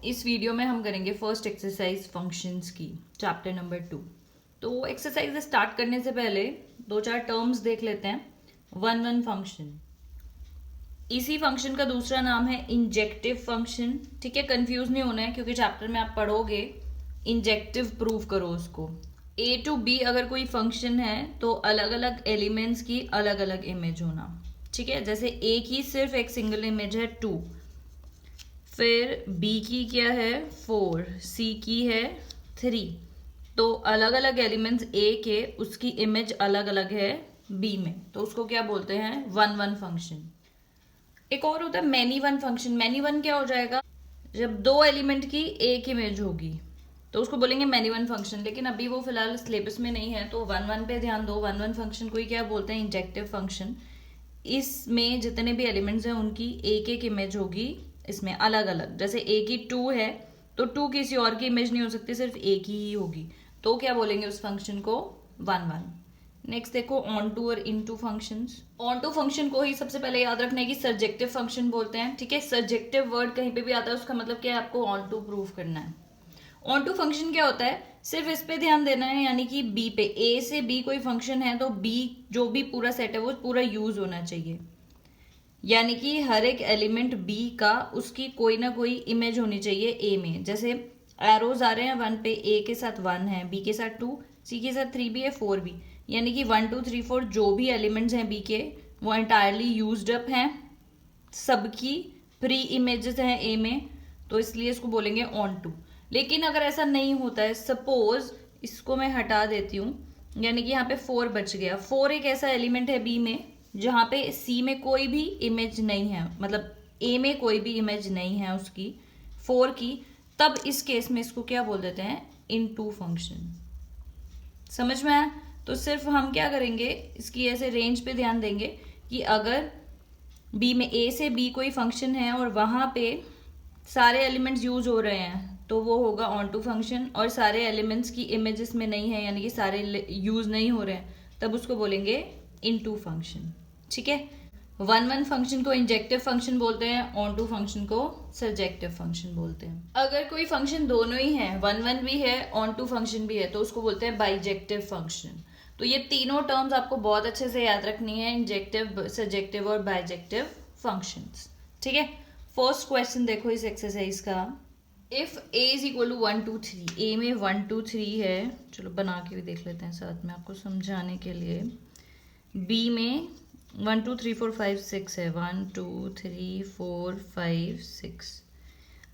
इस वीडियो में हम करेंगे फर्स्ट एक्सरसाइज फंक्शंस की, चैप्टर नंबर 2। तो एक्सरसाइज स्टार्ट करने से पहले दो चार टर्म्स देख लेते हैं। वन वन फंक्शन, इसी फंक्शन का दूसरा नाम है इंजेक्टिव फंक्शन। ठीक है, कंफ्यूज नहीं होना है क्योंकि चैप्टर में आप पढ़ोगे इंजेक्टिव प्रूव करो उसको। ए टू बी अगर कोई फंक्शन है तो अलग अलग एलिमेंट्स की अलग अलग इमेज होना। ठीक है, जैसे ए की सिर्फ एक सिंगल इमेज है 2, फिर बी की क्या है 4, सी की है 3। तो अलग अलग एलिमेंट्स ए के उसकी इमेज अलग अलग है बी में, तो उसको क्या बोलते हैं, वन वन फंक्शन। एक और होता है many one function. Many one क्या हो जाएगा, जब दो एलिमेंट की एक इमेज होगी तो उसको बोलेंगे मैनी वन फंक्शन। लेकिन अभी वो फिलहाल सिलेबस में नहीं है, तो वन वन पे ध्यान दो। वन वन फंक्शन को ही क्या बोलते हैं, इंजेक्टिव फंक्शन। इसमें जितने भी एलिमेंट्स हैं उनकी एक एक इमेज होगी इसमें अलग अलग। जैसे ए की 2 है तो 2 किसी और की इमेज नहीं हो सकती, सिर्फ ए की ही होगी, तो क्या बोलेंगे उस फंक्शन को, वन वन। नेक्स्ट देखो ऑन टू और into functions. Onto function को ही सबसे पहले याद रखना है कि सर्जेक्टिव फंक्शन बोलते हैं। ठीक है, सर्जेक्टिव वर्ड कहीं पे भी आता है उसका मतलब क्या है, आपको ऑन टू प्रूव करना है। ऑन टू फंक्शन क्या होता है, सिर्फ इस पे ध्यान देना है, यानी कि बी पे, ए से बी कोई फंक्शन है तो बी जो भी पूरा सेट है वो पूरा यूज होना चाहिए। यानी कि हर एक एलिमेंट बी का उसकी कोई ना कोई इमेज होनी चाहिए ए में। जैसे एरोज आ रहे हैं, 1 पे ए के साथ 1 है, बी के साथ 2, सी के साथ 3 भी है, 4 भी। यानी कि 1 2 3 4 जो भी एलिमेंट्स हैं बी के वो एंटायरली यूज्ड अप हैं, सबकी प्री इमेजेस हैं ए में, तो इसलिए इसको बोलेंगे ऑन टू। लेकिन अगर ऐसा नहीं होता है, सपोज इसको मैं हटा देती हूँ, यानी कि यहाँ पे 4 बच गया। 4 एक ऐसा एलिमेंट है बी में जहाँ पे सी में कोई भी इमेज नहीं है, मतलब ए में कोई भी इमेज नहीं है उसकी 4 की, तब इस केस में इसको क्या बोल देते हैं, इन टू फंक्शन। समझ में आया? तो सिर्फ हम क्या करेंगे, इसकी ऐसे रेंज पे ध्यान देंगे कि अगर बी में ए से बी कोई फंक्शन है और वहां पे सारे एलिमेंट्स यूज हो रहे हैं तो वो होगा ऑन टू फंक्शन, और सारे एलिमेंट्स की इमेजेस में नहीं है यानी कि सारे यूज नहीं हो रहे हैं, तब उसको बोलेंगे इन टू फंक्शन। ठीक है, वन वन फंक्शन को इंजेक्टिव फंक्शन बोलते हैं, ऑन टू फंक्शन को सर्जेक्टिव फंक्शन बोलते हैं। अगर कोई फंक्शन दोनों ही है, वन वन भी है ऑन टू फंक्शन भी है, तो उसको बोलते हैं बाइजेक्टिव फंक्शन। तो ये तीनों टर्म्स आपको बहुत अच्छे से याद रखनी है, इंजेक्टिव, सर्जेक्टिव और बाइजेक्टिव फंक्शंस। ठीक है, फर्स्ट क्वेश्चन देखो इस एक्सरसाइज का। If A is equal to 1 2 3, A में 1 2 3 है, चलो बना के भी देख लेते हैं साथ में आपको समझाने के लिए। बी में 1 2 3 4 5 6 है, 1 2 3 4 5 6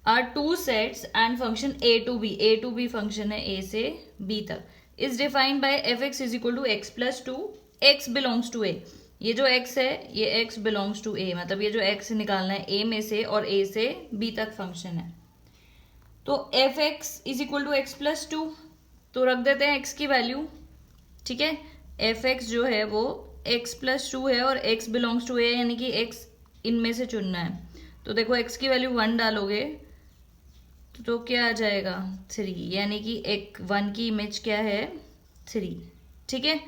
are two sets and function A to B function है ए से बी तक, is defined by f x is equal to x plus 2, x belongs to A. ये जो x है ये x बिलोंग्स टू a, मतलब ये जो x निकालना है a में से और a से b तक फंक्शन है। तो f x is equal to x plus 2, तो रख देते हैं x की वैल्यू। ठीक है, एफ एक्स जो है वो x प्लस 2 है और x बिलोंग्स टू a, यानी कि x इनमें से चुनना है। तो देखो x की वैल्यू 1 डालोगे तो क्या आ जाएगा 3, यानी कि एक 1 की इमेज क्या है 3। ठीक है,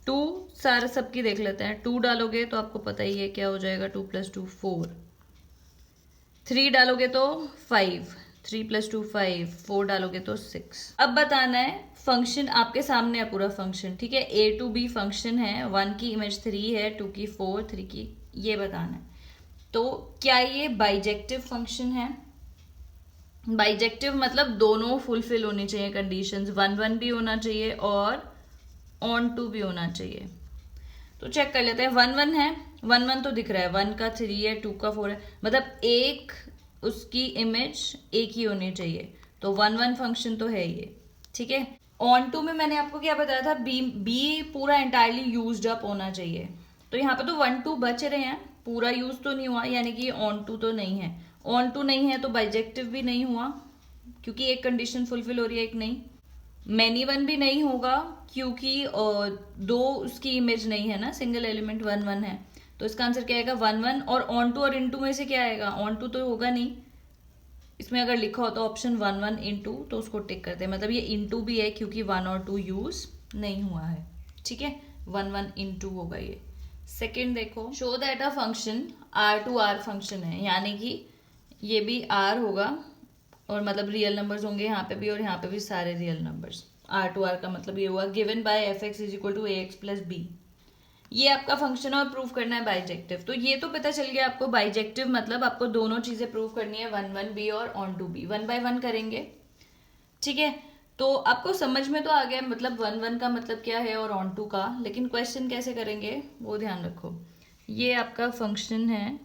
2 सारे सबकी देख लेते हैं। 2 डालोगे तो आपको पता ही है क्या हो जाएगा, 2 + 2 4, 3 डालोगे तो 5, 3 + 2 5, 4 डालोगे तो 6। अब बताना है फंक्शन, आपके सामने है पूरा फंक्शन। ठीक है, ए टू बी फंक्शन है, 1 की इमेज 3 है, 2 की 4, 3 की, ये बताना है। तो क्या ये बाइजेक्टिव फंक्शन है? बाइजेक्टिव मतलब दोनों फुलफिल होनी चाहिए कंडीशंस, 1 1 भी होना चाहिए और ऑन टू भी होना चाहिए। तो चेक कर लेते हैं। 1 1 है, 1 1 तो दिख रहा है, 1 का 3 है, 2 का 4 है, मतलब एक उसकी इमेज एक ही होनी चाहिए, तो 1 1 फंक्शन तो है ये। ठीक है, ऑन टू में मैंने आपको क्या बताया था, बी पूरा एंटायरली यूज्ड अप होना चाहिए। तो यहाँ पे तो 1 2 बच रहे हैं, पूरा यूज तो नहीं हुआ, यानी कि ऑन टू तो नहीं है। ऑन टू नहीं है तो बाइजेक्टिव भी नहीं हुआ क्योंकि एक कंडीशन फुलफिल हो रही है, एक नहीं। मैनी वन भी नहीं होगा क्योंकि दो उसकी इमेज नहीं है ना, सिंगल एलिमेंट 1 1 है, तो इसका आंसर क्या आएगा 1 1। और ऑन टू और इनटू में से क्या आएगा, ऑन टू तो होगा नहीं, इसमें अगर लिखा हो तो ऑप्शन 1 1 इनटू, तो उसको टिक करते हैं, मतलब ये इनटू भी है क्योंकि 1 और 2 यूज नहीं हुआ है। ठीक है, 1 1 इनटू होगा ये। सेकेंड देखो, show that a function R to R function है, यानी कि ये भी R होगा और मतलब रियल नंबर्स होंगे यहाँ पे भी और यहाँ पे भी सारे रियल नंबर्स। R2R का मतलब ये हुआ given by f x is equal to a x plus b. ये आपका फंक्शन है और प्रूव करना है बाइजेक्टिव। तो ये तो पता चल गया आपको, बाइजेक्टिव मतलब आपको दोनों चीजें प्रूव करनी है, 1 1 बी और ऑन टू बी। 1 बाय 1 करेंगे, ठीक है। तो आपको समझ में तो आ गया मतलब 1 1 का मतलब क्या है और ऑन टू का, लेकिन क्वेश्चन कैसे करेंगे वो ध्यान रखो। ये आपका फंक्शन है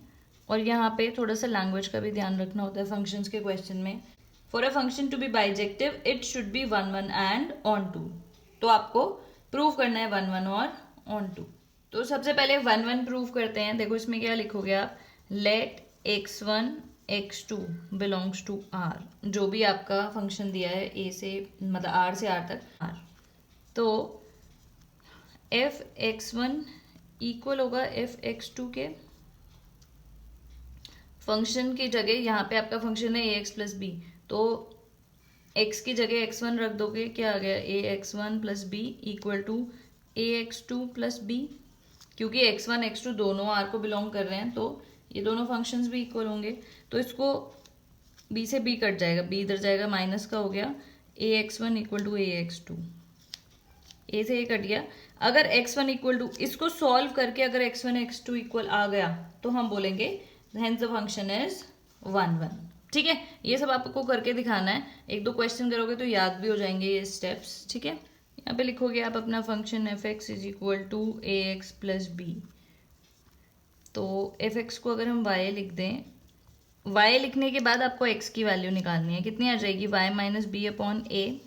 और यहाँ पे थोड़ा सा लैंग्वेज का भी ध्यान रखना होता है फंक्शंस के क्वेश्चन में। For a function to be bijective it should be 1 1 and onto. तो आपको प्रूव करना है 1 1 और ऑन टू। तो सबसे पहले 1 1 प्रूव करते हैं। देखो इसमें क्या लिखोगे आप, late x1 x2 belongs to r। जो भी आपका फंक्शन दिया है a से मतलब r से r तक r, तो f(x1) इक्वल होगा f(x2) के। फंक्शन की जगह यहाँ पे आपका फंक्शन है ax प्लस बी, तो x की जगह x1 रख दोगे, क्या आ गया ax1 plus b equal to ax2 plus b. क्योंकि x1 x2 दोनों r को बिलोंग कर रहे हैं तो ये दोनों फंक्शंस भी इक्वल होंगे। तो इसको b से b कट जाएगा, b इधर जाएगा, माइनस का हो गया ax1 equal to ax2, a से a कट गया। अगर x1 इक्वल टू, इसको सॉल्व करके अगर x1 x2 इक्वल आ गया तो हम बोलेंगे हेंस द फंक्शन इज 1 1। ठीक है, ये सब आपको करके दिखाना है। एक दो क्वेश्चन करोगे तो याद भी हो जाएंगे ये स्टेप्स। ठीक है, यहाँ पे लिखोगे आप अपना function f x is equal to a x plus b. तो एफ एक्स को अगर हम y लिख दें, y लिखने के बाद आपको x की वैल्यू निकालनी है, कितनी आ जाएगी y minus b upon a.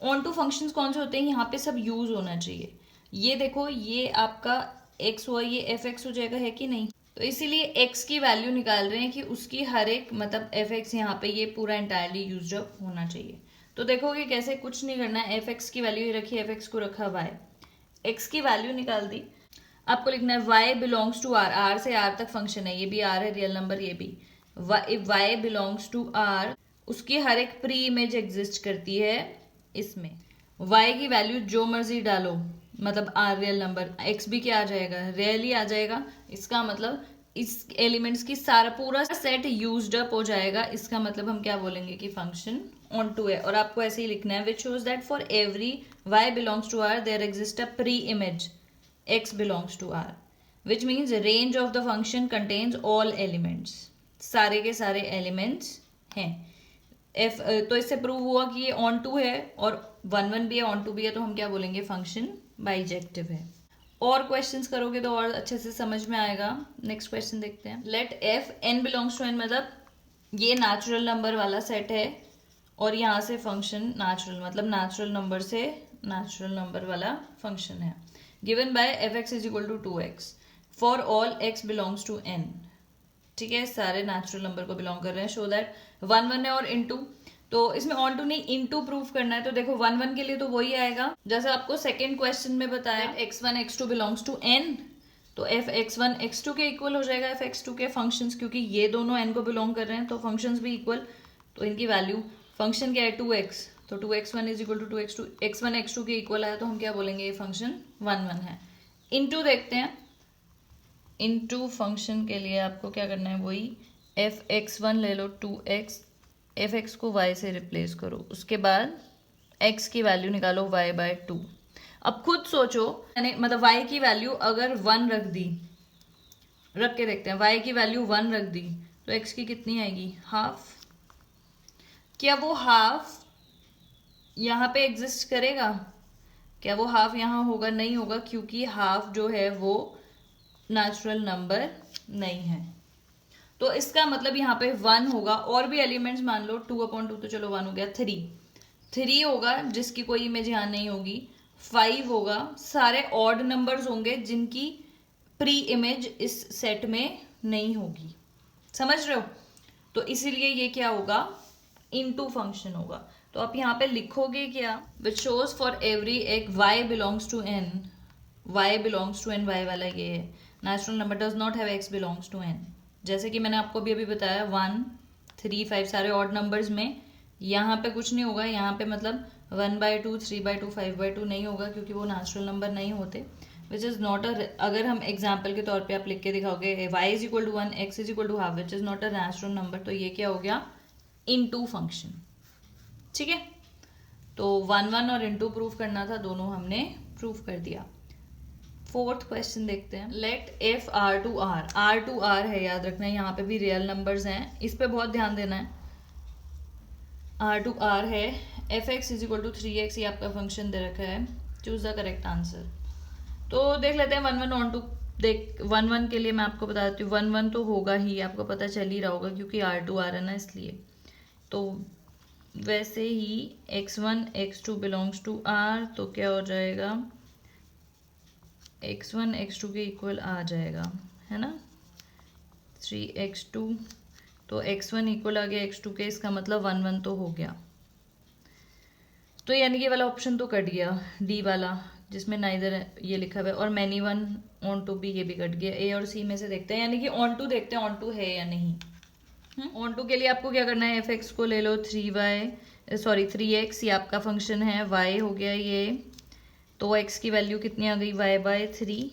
Onto functions कौन से होते हैं, यहाँ पे सब यूज होना चाहिए। ये देखो ये आपका x हुआ, ये एफ एक्स हो जाएगा, है कि नहीं। तो इसीलिए x की वैल्यू निकाल रहे हैं कि उसकी हर एक मतलब एफ एक्स यहाँ पे ये पूरा एंटायरली यूज अप होना चाहिए। तो देखोगे कैसे, कुछ नहीं करना है, एफ एक्स की वैल्यू ही रखी, एफ एक्स को रखा y, x की वैल्यू निकाल दी। आपको लिखना है y belongs to r, r से r तक फंक्शन है, ये भी r है रियल नंबर, ये भी y बिलोंग्स टू r, उसकी हर एक प्री इमेज एग्जिस्ट करती है इसमें। y की वैल्यू जो मर्जी डालो, मतलब r रियल नंबर, x भी क्या आ जाएगा, रियली आ जाएगा। इसका मतलब इस एलिमेंट्स की सारा पूरा सेट यूज्ड अप हो जाएगा। इसका मतलब हम क्या बोलेंगे कि फंक्शन ऑन टू है। और आपको ऐसे ही लिखना है, which shows that for every y belongs to r there exist a pre image x belongs to R, which means range of the function contains all elements, सारे के सारे elements हैं। तो इससे प्रूव हुआ कि ये ऑन टू है और 1 1 भी है, ऑन टू भी है, तो हम क्या बोलेंगे, फंक्शन बाइजेक्टिव है। और क्वेश्चंस करोगे तो और अच्छे से समझ में आएगा। नेक्स्ट क्वेश्चन देखते हैं। Let f n belongs to n, मतलब ये नेचुरल नंबर वाला सेट है और यहाँ से फंक्शन नेचुरल, मतलब नेचुरल नंबर से नेचुरल नंबर वाला फंक्शन है। Given by f x is equal to 2x for all x belongs to n। ठीक है, सारे नेचुरल नंबर को बिलोंग कर रहे हैं। शो दैट 1 1 है और इनटू, तो इसमें ऑन टू नहीं इनटू प्रूफ करना है। तो देखो 1 1 के लिए तो वही आएगा जैसे आपको सेकेंड क्वेश्चन में बताया, x1 x2 belongs to n, तो एफ x1 x2 के इक्वल हो जाएगा एफ x2 के फंक्शंस, क्योंकि ये दोनों n को बिलोंग कर रहे हैं तो फंक्शंस भी इक्वल। तो इनकी वैल्यू, फंक्शन क्या है 2x, तो 2x1 is equal to 2x2, x1 x2 के इक्वल आया तो हम क्या बोलेंगे, ये फंक्शन 1 1 है। इनटू देखते हैं, इनटू फंक्शन के लिए आपको क्या करना है, वही एफ x1 ले लो 2x, एफ एक्स को y से रिप्लेस करो, उसके बाद x की वैल्यू निकालो y बाय 2। अब खुद सोचो, यानी मतलब y की वैल्यू अगर 1 रख दी, रख के देखते हैं, y की वैल्यू 1 रख दी तो x की कितनी आएगी, हाफ। क्या वो हाफ यहाँ पे एग्जिस्ट करेगा, क्या वो हाफ यहाँ होगा, नहीं होगा, क्योंकि हाफ जो है वो नेचुरल नंबर नहीं है। तो इसका मतलब यहाँ पे 1 होगा। और भी एलिमेंट्स मान लो 2/2 तो चलो 1 हो गया, 3 होगा जिसकी कोई इमेज यहाँ नहीं होगी, 5 होगा, सारे ऑड नंबर्स होंगे जिनकी प्री इमेज इस सेट में नहीं होगी। समझ रहे हो, तो इसीलिए ये क्या होगा, इनटू फंक्शन होगा। तो आप यहाँ पे लिखोगे क्या, विच शोज फॉर एवरी एक y belongs to n, y belongs to n, y वाला ये है, natural number does not have x belongs to n। जैसे कि मैंने आपको अभी बताया 1 3 5 सारे ऑड नंबर्स में यहाँ पे कुछ नहीं होगा, यहाँ पे मतलब 1/2 3/2 5/2 नहीं होगा, क्योंकि वो नेचुरल नंबर नहीं होते। विच इज़ नॉट अ, अगर हम एग्जाम्पल के तौर पे आप लिख के दिखाओगे y is equal to 1 x is equal to half, which is not a natural number, तो ये क्या हो गया, इनटू फंक्शन। ठीक है, तो 1 और इनटू प्रूफ करना था, दोनों हमने प्रूफ कर दिया। फोर्थ क्वेश्चन देखते हैं। Let f R to R है, याद रखना है, यहाँ पे भी रियल नंबर्स हैं, इस पे बहुत ध्यान देना है। R है, f x is equal to 3x, ये आपका फंक्शन दे रखा है। Choose the correct answer. तो देख लेते हैं 1 ऑन टू। देख 1 के लिए मैं आपको बता देती हूँ, 1 तो होगा ही, आपको पता चल ही रहा होगा क्योंकि R है ना, इसलिए। तो वैसे ही x1 x2 belongs to R, तो क्या हो जाएगा, x1 x2 के इक्वल आ जाएगा, है ना, 3x2। तो x1 इक्वल आ गया x2 के, इसका मतलब 1 तो हो गया। तो यानी कि ये वाला ऑप्शन तो कट गया, डी वाला जिसमें नाइदर ये लिखा हुआ है, और मैनी वन ऑन टू भी, ये भी कट गया। ए और सी में से देखते हैं, यानी कि ऑन टू देखते हैं ऑन टू है या नहीं। ऑन टू के लिए आपको क्या करना है, एफ एक्स को ले लो 3x, ये आपका फंक्शन है, y हो गया ये, तो x की वैल्यू कितनी आ गई, y/3।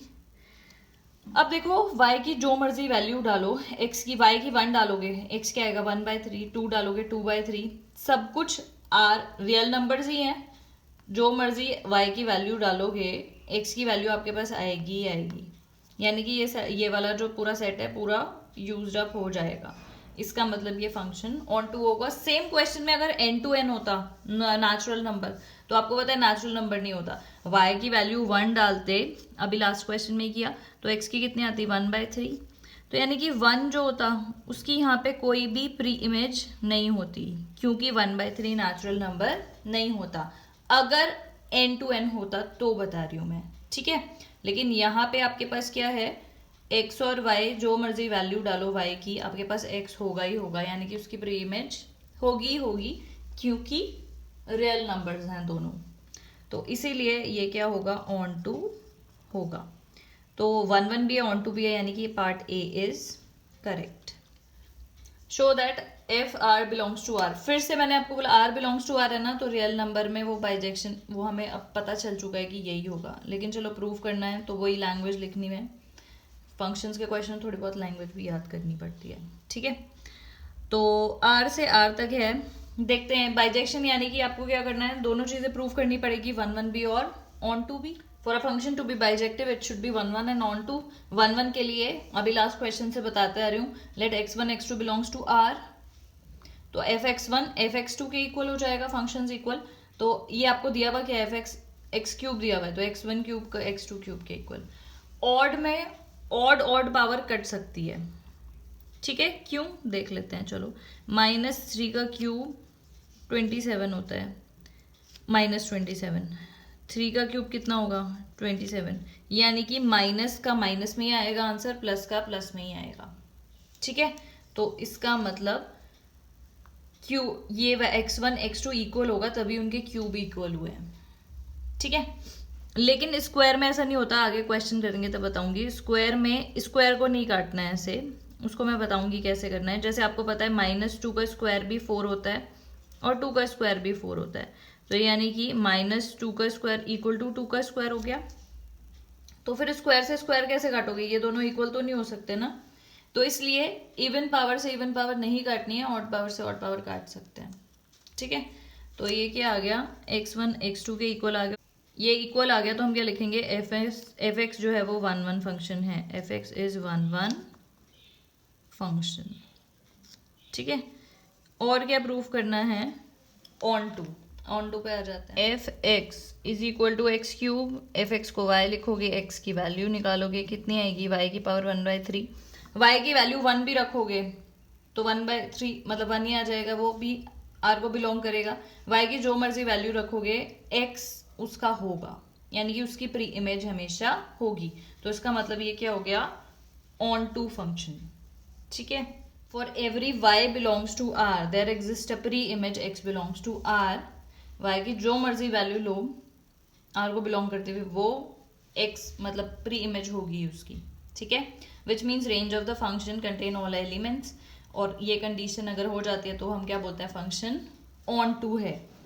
अब देखो y की जो मर्जी वैल्यू डालो, x की, y की 1 डालोगे, x क्या आएगा 1/3, 2 डालोगे 2/3, सब कुछ r रियल नंबर्स ही हैं। जो मर्जी y की वैल्यू डालोगे, x की वैल्यू आपके पास आएगी ही आएगी, यानी कि ये वाला जो पूरा सेट है पूरा यूज्ड अप हो जाएगा। इसका मतलब ये फंक्शन ऑन टू होगा। सेम क्वेश्चन में अगर n to n होता नेचुरल नंबर, तो आपको पता है नेचुरल नंबर नहीं होता, y की वैल्यू 1 डालते, अभी लास्ट क्वेश्चन में किया, तो x की कितनी आती 1/3, तो यानी कि 1 जो होता उसकी यहाँ पे कोई भी प्री इमेज नहीं होती, क्योंकि 1/3 नेचुरल नंबर नहीं होता। अगर n to n होता तो बता रही हूँ मैं, ठीक है। लेकिन यहाँ पे आपके पास क्या है, x और y, जो मर्जी वैल्यू डालो y की, आपके पास x होगा ही होगा, यानी कि उसकी प्री इमेज होगी होगी, क्योंकि रियल नंबर्स हैं दोनों। तो इसीलिए ये क्या होगा, ऑन टू होगा। तो 1 भी है, ऑन टू भी है, यानी कि part A is correct. Show that f R belongs to R. फिर से मैंने आपको बोला आर बिलोंग्स टू आर है ना, तो रियल नंबर में वो बाइजेक्शन, वो हमें अब पता चल चुका है कि यही होगा, लेकिन चलो प्रूव करना है तो वही लैंग्वेज लिखनी है। फंक्शंस के क्वेश्चन थोड़ी बहुत लैंग्वेज भी याद करनी पड़ती है, ठीक है। तो आर से आर तक है, देखते हैं बाइजेक्शन, यानी कि आपको क्या करना है, दोनों चीजें प्रूव करनी पड़ेगी, 1 भी और ऑन टू भी। For a function to be bijective it should be 1 and onto. 1 के लिए अभी लास्ट क्वेश्चन से बताते आ रही हूँ, late x1 x2 belongs to r, तो f(x1) f(x2) के इक्वल हो जाएगा, फंक्शंस इक्वल। तो ये आपको दिया हुआ क्या, x³ दिया हुआ है, तो x1 क्यूब का x2 क्यूब के इक्वल। ऑड में ऑड पावर कट सकती है, ठीक है, क्यों देख लेते हैं, चलो। -3 का क्यूब 27 होता है, -27, 3 का क्यूब कितना होगा 27, यानी कि माइनस का माइनस में ही आएगा आंसर, प्लस का प्लस में ही आएगा, ठीक है। तो इसका मतलब क्यू, ये x1 x2 इक्वल होगा, तभी उनके क्यूब इक्वल हुए हैं, ठीक है। लेकिन स्क्वायर में ऐसा नहीं होता, आगे क्वेश्चन करेंगे तब बताऊंगी। स्क्वायर में स्क्वायर को नहीं काटना है ऐसे, उसको मैं बताऊंगी कैसे करना है। जैसे आपको पता है -2 का स्क्वायर भी 4 होता है और 2 का स्क्वायर भी 4 होता है, तो यानी कि -2 का स्क्वायर इक्वल टू 2 का स्क्वायर हो गया। तो फिर स्क्वायर से स्क्वायर कैसे काटोगे, ये दोनों इक्वल तो नहीं हो सकते ना, तो इसलिए इवन पावर से इवन पावर नहीं काटनी है, ऑड पावर से ऑड पावर काट सकते हैं, ठीक है। तो ये क्या आ गया, x1 x2 के इक्वल आ गया, ये इक्वल आ गया, तो हम क्या लिखेंगे, एफ एक्स जो है वो 1 फंक्शन है, एफ एक्स इज 1 फंक्शन, ठीक है। और क्या प्रूफ करना है, ऑन टू पे आ जाते हैं। F x is equal to x³, f x को y लिखोगे, x की वैल्यू निकालोगे, कितनी आएगी, y की पावर 1/3, y की वैल्यू 1 भी रखोगे तो 1/3 मतलब 1 ही आ जाएगा, वो भी r को बिलोंग करेगा। y की जो मर्जी वैल्यू रखोगे, x उसका होगा, यानी कि उसकी प्री इमेज हमेशा होगी, तो इसका मतलब ये क्या हो गया, ऑन टू फंक्शन, ठीक है। For every y belongs to r there exist a pre image x belongs to r, y की जो मर्जी वैल्यू लो r को बिलोंग करते हुए, वो x मतलब प्री इमेज होगी उसकी, ठीक है। Which means range of the function contain all elements, और ये कंडीशन अगर हो जाती है तो हम क्या बोलते हैं, फंक्शन ऑन टू है।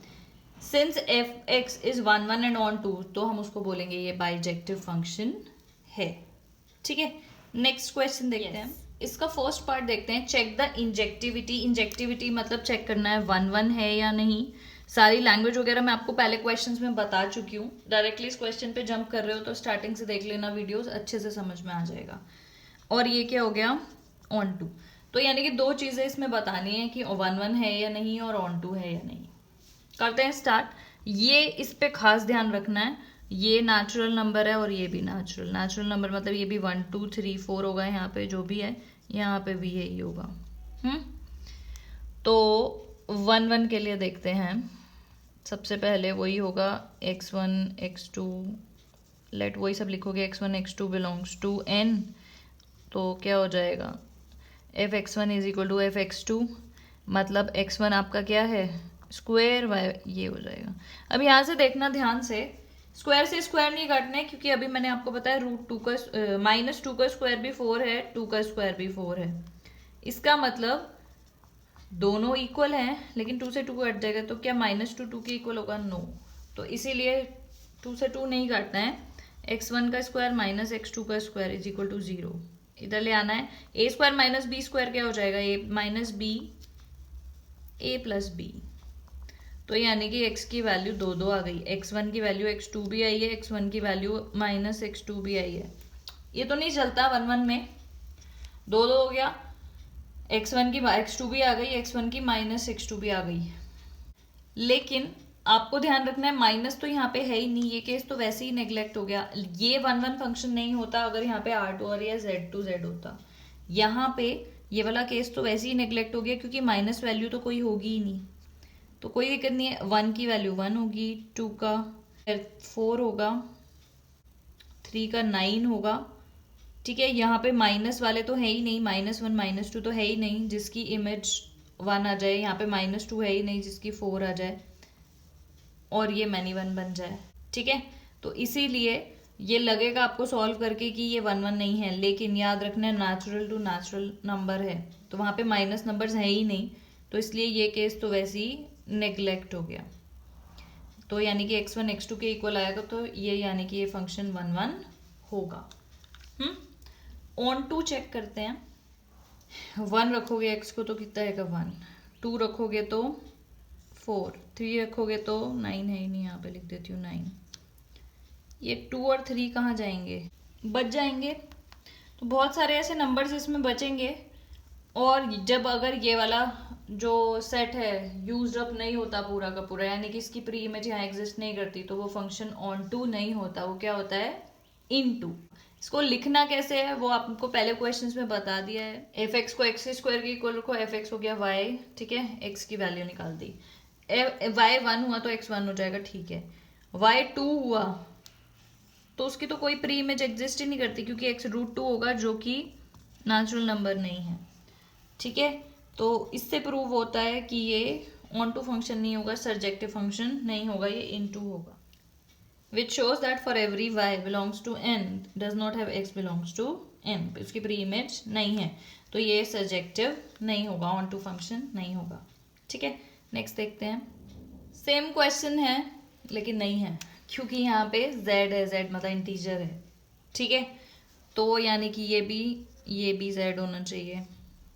Since f x is 1 and onto, तो हम उसको बोलेंगे ये बाइजेक्टिव फंक्शन है, ठीक है। नेक्स्ट क्वेश्चन देखते हैं। इसका फर्स्ट पार्ट देखते हैं, चेक द इंजेक्टिविटी। इंजेक्टिविटी मतलब चेक करना है 1-1 है या नहीं। सारी लैंग्वेज वगैरह मैं आपको पहले क्वेश्चंस में बता चुकी हूँ। डायरेक्टली इस क्वेश्चन पे जंप कर रहे हो तो स्टार्टिंग से देख लेना वीडियोस, अच्छे से समझ में आ जाएगा। और ये क्या हो गया, ऑन टू। तो यानी कि दो चीजें इसमें बतानी है कि 1-1 है या नहीं और ऑन टू है या नहीं। करते हैं स्टार्ट। ये इस पे खास ध्यान रखना है, ये नेचुरल नंबर है और ये भी नेचुरल नंबर मतलब ये भी 1 2 3 4 होगा, यहाँ पे जो भी है यहाँ पे भी यही होगा। तो 1-1 के लिए देखते हैं। सबसे पहले वही होगा x1 x2, लेट वही सब लिखोगे, x1 x2 belongs to n। तो क्या हो जाएगा, f x1 is equal to f x2, मतलब x1 आपका क्या है, स्क्वायर वाई, ये हो जाएगा। अब यहाँ से देखना ध्यान से, स्क्वायर से स्क्वायर नहीं काटना, क्योंकि अभी मैंने आपको बताया √2 का -2 का स्क्वायर भी 4 है, 2 का स्क्वायर भी 4 है। इसका मतलब दोनों इक्वल हैं, लेकिन 2 से 2 कट जाएगा, तो क्या -2 2 के इक्वल होगा, नो। तो इसीलिए 2 से 2 नहीं काटना है। x1 का स्क्वायर माइनस x2 का स्क्वायर इज इक्वल टू 0, इधर ले आना है। a square minus b square क्या हो जाएगा, a minus b a plus b. तो यानी कि x की वैल्यू 2 आ गई, x1 की वैल्यू x2 भी आई है, x1 की वैल्यू माइनस x2 भी आई है। ये तो नहीं चलता 1-1 में, 2 हो गया, x1 की x2 भी आ गई, x1 की माइनस x2 भी आ गई। लेकिन आपको ध्यान रखना है माइनस तो यहाँ पे है ही नहीं, ये केस तो वैसे ही नेग्लेक्ट हो गया। ये 1-1 फंक्शन नहीं होता अगर यहाँ पे R2 और या Z2 Z होता। यहाँ पे ये वाला केस तो वैसे ही नेग्लेक्ट हो गया, क्योंकि माइनस वैल्यू तो कोई होगी ही नहीं, तो कोई दिक्कत नहीं है। 1 की वैल्यू 1 होगी, 2 का 4 होगा, 3 का 9 होगा, ठीक है। यहाँ पे माइनस वाले तो है ही नहीं, -1 -2 तो है ही नहीं जिसकी इमेज 1 आ जाए, यहाँ पे -2 है ही नहीं जिसकी 4 आ जाए, और ये मैनी 1 बन जाए, ठीक है। तो इसीलिए ये लगेगा आपको सॉल्व करके कि ये 1-1 नहीं है, लेकिन याद रखना नेचुरल टू नेचुरल नंबर है, तो वहाँ पे माइनस नंबर्स है ही नहीं, तो इसलिए ये केस तो वैसे ही नेग्लेक्ट हो गया। तो यानी कि x1 x2 के इक्वल आएगा, तो ये यानी कि ये फंक्शन 1-1 होगा। ऑन टू चेक करते हैं। 1 रखोगे x को तो कितना आएगा 1, 2 रखोगे तो 4, 3 रखोगे तो 9 है ही नहीं, यहाँ पे लिख देती हूँ 9। ये 2 और 3 कहाँ जाएंगे, बच जाएंगे। तो बहुत सारे ऐसे नंबर्स इसमें बचेंगे, और जब अगर ये वाला जो सेट है यूज्ड अप नहीं होता पूरा का पूरा, यानी कि इसकी प्री इमेज यहाँ एग्जिस्ट नहीं करती, तो वो फंक्शन ऑन टू नहीं होता, वो क्या होता है, इन टू। इसको लिखना कैसे है वो आपको पहले क्वेश्चंस में बता दिया है। एफ एक्स को एक्स स्क्वायर के इक्वल रखो, एफ एक्स हो गया वाई, ठीक है, एक्स की वैल्यू निकाल दी। वाई 1 हुआ तो एक्स 1 हो जाएगा, ठीक है। वाई 2 हुआ तो उसकी तो कोई प्री इमेज एग्जिस्ट ही नहीं करती, क्योंकि एक्स √2 होगा जो कि नेचुरल नंबर नहीं है, ठीक है। तो इससे प्रूव होता है कि ये ऑन टू फंक्शन नहीं होगा, सर्जेक्टिव फंक्शन नहीं होगा, ये इन टू होगा। Which shows that for every y belongs to n does not have x belongs to n, उसकी प्री इमेज नहीं है, तो ये सर्जेक्टिव नहीं होगा, ऑन टू फंक्शन नहीं होगा, ठीक है। नेक्स्ट देखते हैं। सेम क्वेश्चन है लेकिन नहीं है, क्योंकि यहाँ पे z है, z मतलब इंटीजर है, ठीक है। तो यानी कि ये भी z होना चाहिए।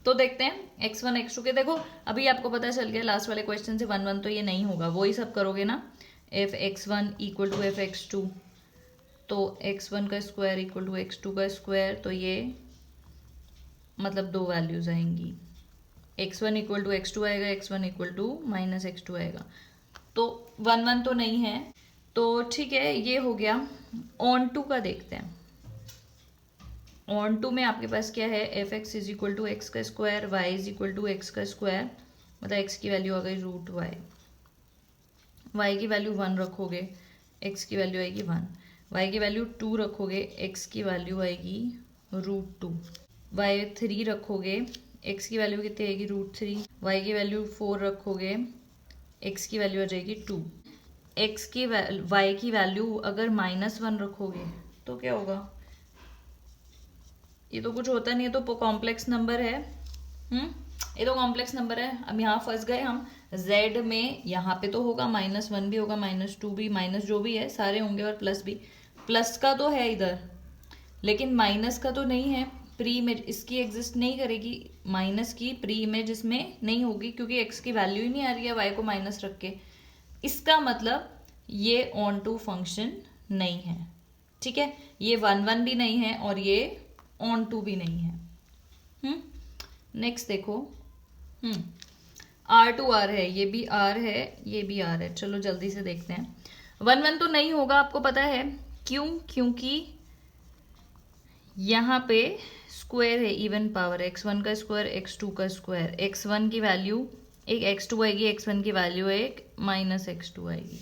तो देखते हैं x1 x2 के, देखो अभी आपको पता चल गया लास्ट वाले क्वेश्चन से 1-1 तो ये नहीं होगा, वही सब करोगे ना। F x1 equal to f x2, तो x1 का स्क्वायर इक्वल टू x2 का स्क्वायर, तो ये मतलब 2 वैल्यूज आएंगी, x1 इक्वल टू x2 आएगा, x1 equal to minus x2 आएगा, तो 1-1 तो नहीं है। तो ठीक है, ये हो गया। ऑन टू का देखते हैं। ऑन टू में आपके पास क्या है, f x is equal to x का square, y is equal to x का स्क्वायर, मतलब एक्स की वैल्यू आ गई √y, वाई की वैल्यू 1 रखोगे, एक्स की वैल्यू आएगी 1, वाई की वैल्यू 2 रखोगे, एक्स की वैल्यू आएगी √2, वाई 3 रखोगे, एक्स की वैल्यू कितनी आएगी √3, वाई की वैल्यू 4 रखोगे, एक्स की वैल्यू आ जाएगी 2, एक्स की वाई की वैल्यू अगर -1 रखोगे तो क्या होगा, ये तो कुछ होता नहीं है, तो कॉम्प्लेक्स नंबर है। ये तो कॉम्प्लेक्स नंबर है। अब यहाँ फंस गए हम, z में यहाँ पे तो होगा -1 भी होगा, -2 भी, माइनस जो भी है सारे होंगे, और प्लस भी, प्लस का तो है इधर लेकिन माइनस का तो नहीं है, प्री इमेज इसकी एग्जिस्ट नहीं करेगी, माइनस की प्री इमेज इसमें नहीं होगी क्योंकि एक्स की वैल्यू ही नहीं आ रही है वाई को माइनस रख के। इसका मतलब ये ऑन टू फंक्शन नहीं है, ठीक है। ये 1 1 भी नहीं है और ये ऑन टू भी नहीं है। नेक्स्ट देखो, R2 R है, ये भी R है, ये भी R है। चलो जल्दी से देखते हैं। 1 1 तो नहीं होगा, आपको पता है क्यों? क्योंकि यहाँ पे स्क्वायर है, इवन पावर, x1 का स्क्वायर x2 का स्क्वायर, x1 की वैल्यू एक x2 आएगी, x1 की वैल्यू एक -x2 आएगी,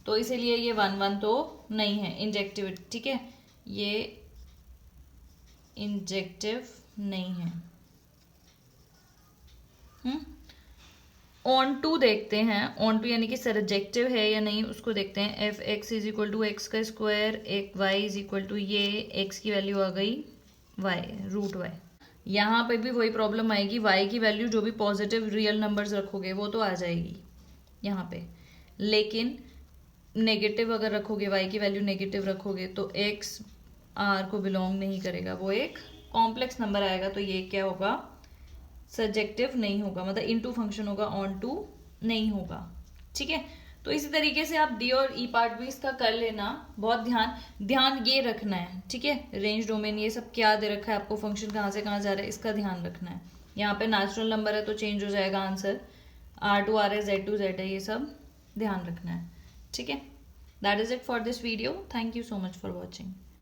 तो इसीलिए ये 1 1 तो नहीं है, इंजेक्टिव, ठीक है, ये इंजेक्टिव नहीं है। ऑन टू देखते हैं, ऑन टू यानी कि सरजेक्टिव है या नहीं उसको देखते हैं। F x is equal to x का स्क्वायर, एक वाई इज इक्वल टू ये एक्स की वैल्यू आ गई वाई रूट वाई। यहाँ पे भी वही प्रॉब्लम आएगी, वाई की वैल्यू जो भी पॉजिटिव रियल नंबर्स रखोगे वो तो आ जाएगी यहाँ पे, लेकिन नेगेटिव अगर रखोगे, वाई की वैल्यू नेगेटिव रखोगे तो एक्स आर को बिलोंग नहीं करेगा, वो एक कॉम्प्लेक्स नंबर आएगा, तो ये क्या होगा? सब्जेक्टिव नहीं होगा, मतलब इनटू फंक्शन होगा, ऑन टू नहीं होगा, ठीक है। तो इसी तरीके से आप डी और ई पार्ट भी इसका कर लेना। बहुत ध्यान ये रखना है, ठीक है। रेंज डोमेन ये सब क्या दे रखा है आपको, फंक्शन कहाँ से कहाँ जा रहा है, इसका ध्यान रखना है। यहाँ पे नेचुरल नंबर है तो चेंज हो जाएगा आंसर, R2 R है, Z2 Z है, ये सब ध्यान रखना है, ठीक है। That is it for this video. Thank you so much for watching.